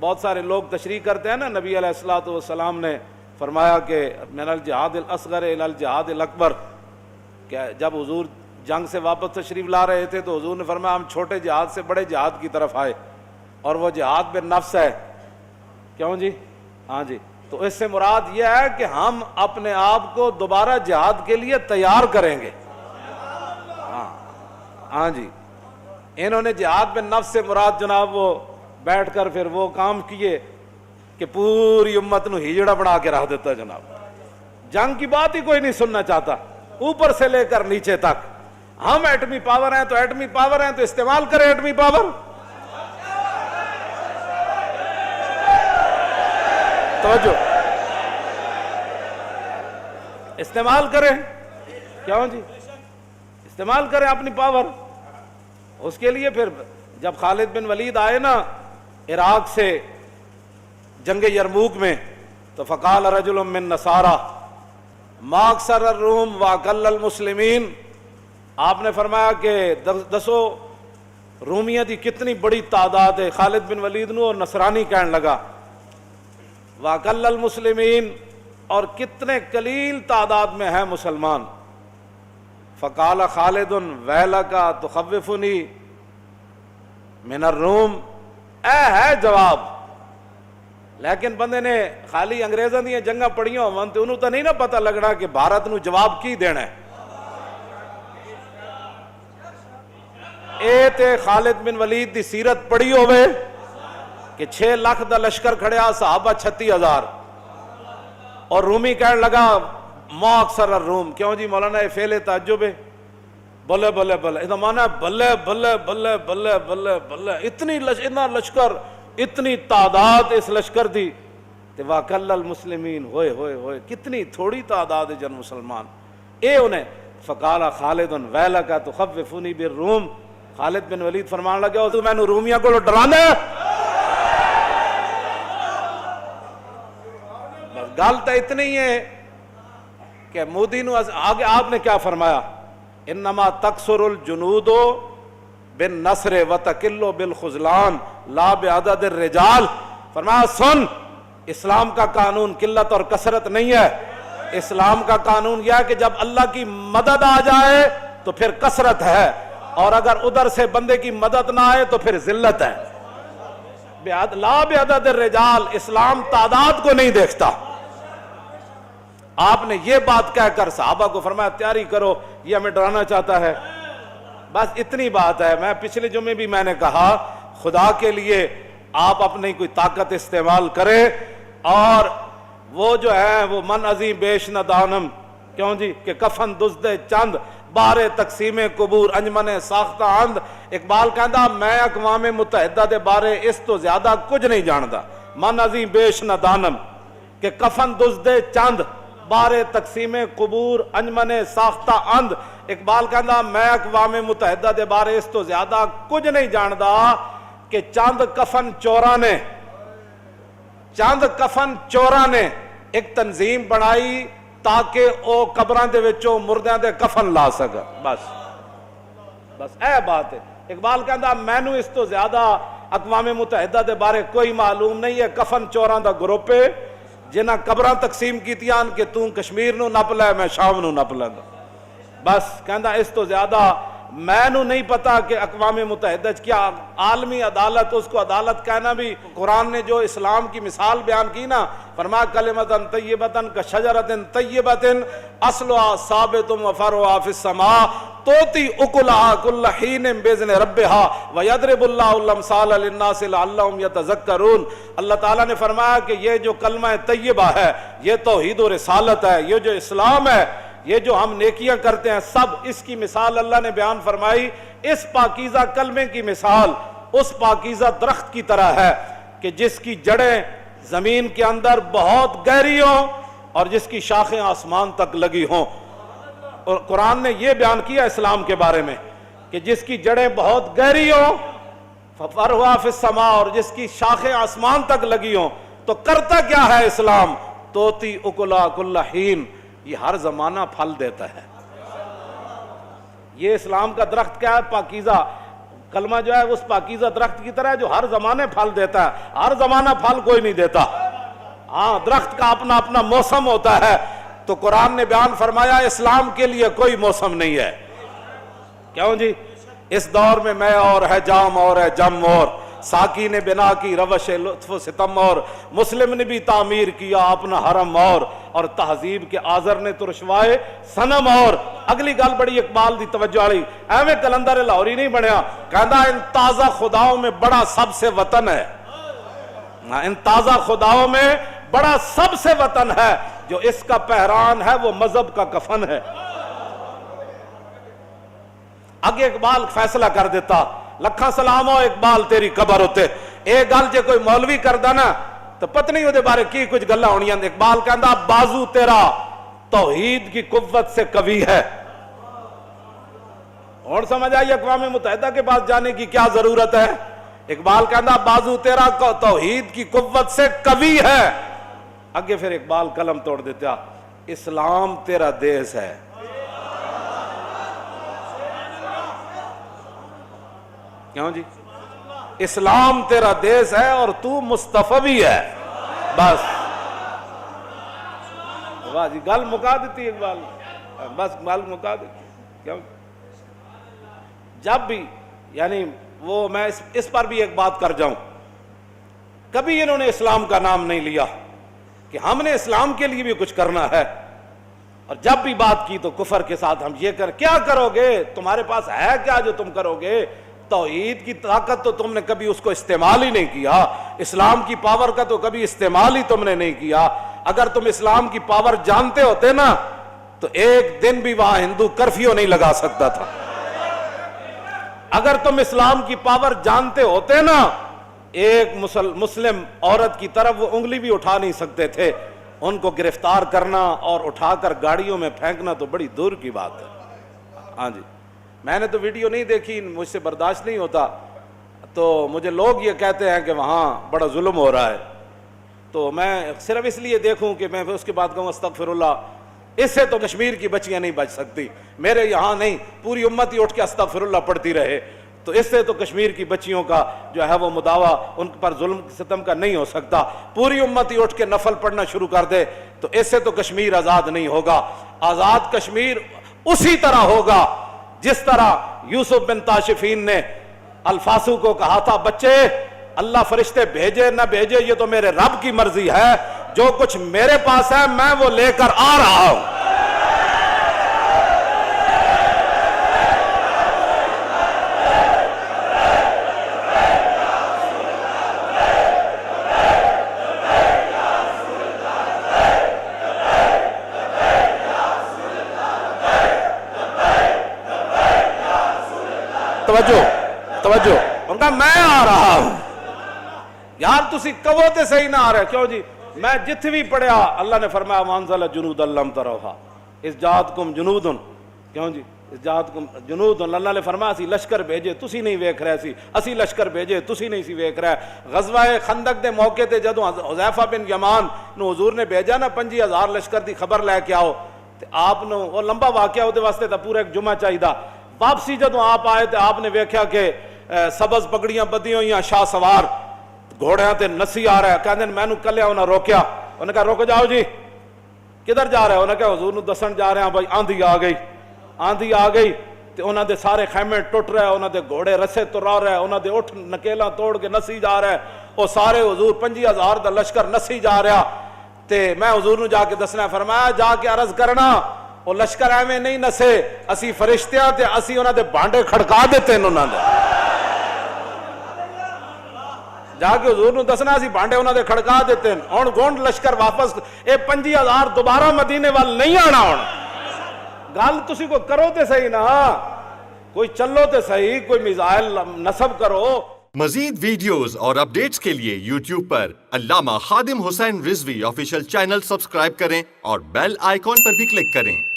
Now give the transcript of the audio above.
بہت سارے لوگ تشریح کرتے ہیں نا، نبی علیہ الصلوۃ والسلام نے فرمایا کہ من الجہاد الاصغر الی الجہاد الاکبر، کہ جب حضور جنگ سے واپس تشریف لا رہے تھے تو حضور نے فرمایا ہم چھوٹے جہاد سے بڑے جہاد کی طرف آئے، اور وہ جہاد بالنفس ہے۔ کیوں جی؟ ہاں جی، تو اس سے مراد یہ ہے کہ ہم اپنے آپ کو دوبارہ جہاد کے لیے تیار کریں گے۔ ہاں جی، انہوں نے جہاد بالنفس سے مراد جناب وہ بیٹھ کر پھر وہ کام کیے کہ پوری امت نو ہجڑا بنا کے رکھ دیتا جناب، جنگ کی بات ہی کوئی نہیں سننا چاہتا، اوپر سے لے کر نیچے تک۔ ہم ایٹمی پاور ہیں تو ایٹمی پاور ہیں تو استعمال کریں ایٹمی پاور، توجہ، استعمال کریں۔ کیوں جی؟ استعمال کریں اپنی پاور۔ اس کے لیے پھر جب خالد بن ولید آئے نا عراق سے جنگ یرموک میں، تو فقال رجل من نصارى ما اکثر الروم واقل المسلمین، آپ نے فرمایا کہ دسو رومیہ دی کتنی بڑی تعداد ہے، خالد بن ولید نو اور نصرانی کہنے لگا واقل المسلمین، اور کتنے قلیل تعداد میں ہیں مسلمان۔ فقال خالد ویلک تخوفنی من الروم، اے ہے جواب، لیکن بندے نے خالی انگریزاں دی جنگاں پڑھیاں ہون تے انہوں تو نہیں نا پتہ لگنا کہ بھارت نو جواب کی دینا ہے۔ اے تے خالد بن ولید دی سیرت پڑھی ہوئے کہ 6 لاکھ دا لشکر کھڑیا، صحابہ 36,000، اور رومی کہنے لگا ما اکثر الروم۔ کیوں جی مولانا یہ فعل تعجب ہے، بلے بلے بلے، یہ مانا ہے بلے بلے بلے بلے بلے بلے، اتنا لشکر، اتنی تعداد اس لشکر دی، تے واقل المسلمین، ہوئے ہوئے ہوئے کتنی تھوڑی تعداد ہے جن مسلمان۔ اے انہیں فقال خالد ویلک تخوفنی بالروم، خالد بن ولید فرمان لگا تو میں نے رومیاں کو ڈرانا ہے۔ بس گل تو اتنی ہے کہ مودی نو آگے آپ نے کیا فرمایا، انما تکثر الجنود بالنصر وتقل بالخذلان لا بعدد الرجال۔ فرمایا سن، اسلام کا قانون قلت اور کثرت نہیں ہے، اسلام کا قانون یہ ہے کہ جب اللہ کی مدد آ جائے تو پھر کثرت ہے، اور اگر ادھر سے بندے کی مدد نہ آئے تو پھر ذلت ہے۔ لا بعدد الرجال، اسلام تعداد کو نہیں دیکھتا۔ آپ نے یہ بات کہہ کر صحابہ کو فرمایا تیاری کرو، یہ ہمیں ڈرانا چاہتا ہے۔ بس اتنی بات ہے۔ میں پچھلے جمعے بھی میں نے کہا خدا کے لیے آپ اپنی کوئی طاقت استعمال کریں، اور وہ جو ہے وہ من عظیم بیش ندانم، کیوں جی کہ کفن دزدے چند بارے تقسیم قبور انجمن ساختہ اند۔ اقبال کہندا میں اقوام متحدہ دے بارے اس تو زیادہ کچھ نہیں جاندا، من عظیم بیش ندانم، کہ کفن دزدے چند بارے تقسیم قبور انجمن ساختہ اند۔ اقبال کہندا میں اقوام متحدہ دے بارے اس تو زیادہ کچھ نہیں جاندا کہ چند کفن چوراں نے ایک تنظیم بنائی تاکہ او قبراں دے وچوں مردیاں دے کفن لا سکا۔ بس اے بات ہے۔ اقبال کہندا مینوں اس تو زیادہ اقوام متحدہ دے بارے کوئی معلوم نہیں ہے، کفن چوراں دا گروپ ہے جنہاں قبراں تقسیم کیتیاں کہ توں کشمیر نو نپ لے میں شام نو نپ لے۔ بس کہندا اس تو زیادہ میں نو نہیں پتا کہ اقوام متحدہ کیا عالمی عدالت، اس کو عدالت کہنا بھی قرآن نے جو اسلام کی مثال بیان کی نا، فرمایا کلمۃ طیبۃ کشجرۃ طیبۃ اصلها ثابت وفرعها فی السماء تؤتی اکلها کل حین باذن ربها ویضرب اللہ الامثال للناس لعلهم یتذکرون۔ اللہ تعالیٰ نے فرمایا کہ یہ جو کلمہ طیبہ ہے، یہ توحید و رسالت ہے، یہ جو اسلام ہے، یہ جو ہم نیکیاں کرتے ہیں، سب اس کی مثال اللہ نے بیان فرمائی۔ اس پاکیزہ کلمے کی مثال اس پاکیزہ درخت کی طرح ہے کہ جس کی جڑیں زمین کے اندر بہت گہری ہوں اور جس کی شاخیں آسمان تک لگی ہوں۔ اور قرآن نے یہ بیان کیا اسلام کے بارے میں کہ جس کی جڑیں بہت گہری ہوں، فَفَرْوَا فِي السَّمَاء، اور جس کی شاخیں آسمان تک لگی ہوں۔ تو کرتا کیا ہے اسلام؟ توتی اکلا کل حین، یہ ہر زمانہ پھل دیتا ہے۔ یہ اسلام کا درخت کیا ہے؟ پاکیزہ کلمہ جو ہے اس پاکیزہ درخت کی طرح ہے جو ہر زمانے پھل دیتا ہے. ہر زمانہ پھل کوئی نہیں دیتا. ہاں درخت کا اپنا اپنا موسم ہوتا ہے. تو قرآن نے بیان فرمایا اسلام کے لیے کوئی موسم نہیں ہے. کیوں جی؟ اس دور میں اور ہے جام اور ہے جم اور ساکی نے بنا کی روش لطف و ستم اور مسلم نے بھی تعمیر کیا اپنا حرم اور تہذیب کے آزر نے تو رشوائے صنم اور. اگلی گل بڑی اقبال دی توجہ والی. ایویں کلندر لاہوری نہیں بنیا. کہندا ان تازہ خداؤں میں بڑا سب سے وطن ہے. ان تازہ خداؤں میں بڑا سب سے وطن ہے جو اس کا پہران ہے وہ مذہب کا کفن ہے. اگے اقبال فیصلہ کر دیتا لکھاں سلام ہو اقبال تیری قبر ہوتے. ایک گل جے کوئی مولوی کردا نا تو پتہ نہیں وہ بارے کی کچھ گلاں ہونیاں. اقبال کہندا بازو تیرا توحید کی قوت سے قوی ہے. اور سمجھ آئی اقوام متحدہ کے پاس جانے کی کیا ضرورت ہے. اقبال کہندا بازو تیرا توحید کی قوت سے قوی ہے. اگے پھر اقبال قلم توڑ دیتا اسلام تیرا دیس ہے. کیوں جی؟ اسلام تیرا دیس ہے اور تو مصطفی ہے. بس واہ جی گل مکا دیتی اقبال. بس گل مکا دیتی. کیوں؟ جب بھی یعنی وہ میں اس پر بھی ایک بات کر جاؤں. کبھی انہوں نے اسلام کا نام نہیں لیا کہ ہم نے اسلام کے لیے بھی کچھ کرنا ہے. اور جب بھی بات کی تو کفر کے ساتھ ہم یہ کیا کرو گے؟ تمہارے پاس ہے کیا جو تم کرو گے؟ توحید کی طاقت تو تم نے کبھی اس کو استعمال ہی نہیں کیا. اسلام کی پاور کا تو کبھی استعمال ہی تم نے نہیں کیا. اگر تم اسلام کی پاور جانتے ہوتے نا تو ایک دن بھی وہاں ہندو کرفیو نہیں لگا سکتا تھا. اگر تم اسلام کی پاور جانتے ہوتے نا ایک مسلم عورت کی طرف وہ انگلی بھی اٹھا نہیں سکتے تھے. ان کو گرفتار کرنا اور اٹھا کر گاڑیوں میں پھینکنا تو بڑی دور کی بات ہے. ہاں جی میں نے تو ویڈیو نہیں دیکھی, مجھ سے برداشت نہیں ہوتا. تو مجھے لوگ یہ کہتے ہیں کہ وہاں بڑا ظلم ہو رہا ہے. تو میں صرف اس لیے دیکھوں کہ میں اس کے بعد کہوں استغفر اللہ. اس سے تو کشمیر کی بچیاں نہیں بچ سکتی. میرے یہاں نہیں پوری امت ہی اٹھ کے استغفر اللہ پڑھتی رہے تو اس سے تو کشمیر کی بچیوں کا جو ہے وہ مداوع ان پر ظلم ستم کا نہیں ہو سکتا. پوری امت ہی اٹھ کے نفل پڑھنا شروع کر دے تو اس سے تو کشمیر آزاد نہیں ہوگا. آزاد کشمیر اسی طرح ہوگا جس طرح یوسف بن تاشفین نے الفاسو کو کہا تھا بچے اللہ فرشتے بھیجے نہ بھیجے یہ تو میرے رب کی مرضی ہے. جو کچھ میرے پاس ہے میں وہ لے کر آ رہا ہوں. توجہ ان کا میں آ رہا ہوں. یار تسی کہو تے صحیح نہ آ رہے. کیوں جی؟ میں جتھ بھی پڑھیا اللہ نے فرمایا وانزل جنود لم تروها اس جاتکم جنودن. کیوں جی؟ اس جاتکم جنودن. اللہ نے فرمایا اسی لشکر بھیجے تسی نہیں ویکھ رہے سی. اسی لشکر بھیجے تسی نہیں سی ویکھ رہے. غزوہ خندق دے موقع تے جدوں حذیفہ بن یمان نو حضور نے بھیجا نا 5000 لشکر دی خبر لے کے آؤ تے آپ نو وہ لمبا واقعہ دے واسطے تا پورا ایک جمعہ چاہیدا. واپسی جدوں آپ آئے تے آپ نے ویکھیا کہ سبز پگڑیاں بدی ہوئی شاہ سوار گھوڑیاں تے نسی آ رہا ہے. کہندے مینوں کلیا انہاں روکیا. انہوں نے کہا رک جاؤ جی کدھر جا رہے ہیں؟ انہوں نے کہا حضور نو دسن جا رہے ہیں بھائی آندھی آ گئی. آندھی آ گئی تے انہاں دے سارے خیمے ٹوٹ رہے, انہاں دے گھوڑے رسے ترا رہے, انہاں دے اٹھ نکیلاں توڑ کے نسی جا رہے. وہ سارے حضور 5000 دا لشکر نسی جا رہا. تے میں حضور نو جا کے دسنا فرمایا جا کے عرض کرنا وہ لشکر ایویں نہیں نسے اسی فرشتیاں تے اسی انہاں دے بانڈے کھڑکا دیتے انہاں دے. جا کے حضور نو دسنا اسی بانڈے انہاں دے کھڑکا دیتے ہیں. ہن گونڈ لشکر واپس اے 5000 دوبارہ مدینے وال نہیں آنا. ہن گل تسی کو کرو تے صحیح نا, کوئی چلو تے صحیح, کوئی میزائل نصب کرو. مزید ویڈیوز اور اپڈیٹس کے لیے یوٹیوب پر علامہ Khadim Hussain Rizvi official channel subscribe کریں اور بیل آئیکن پر بھی کلک کریں.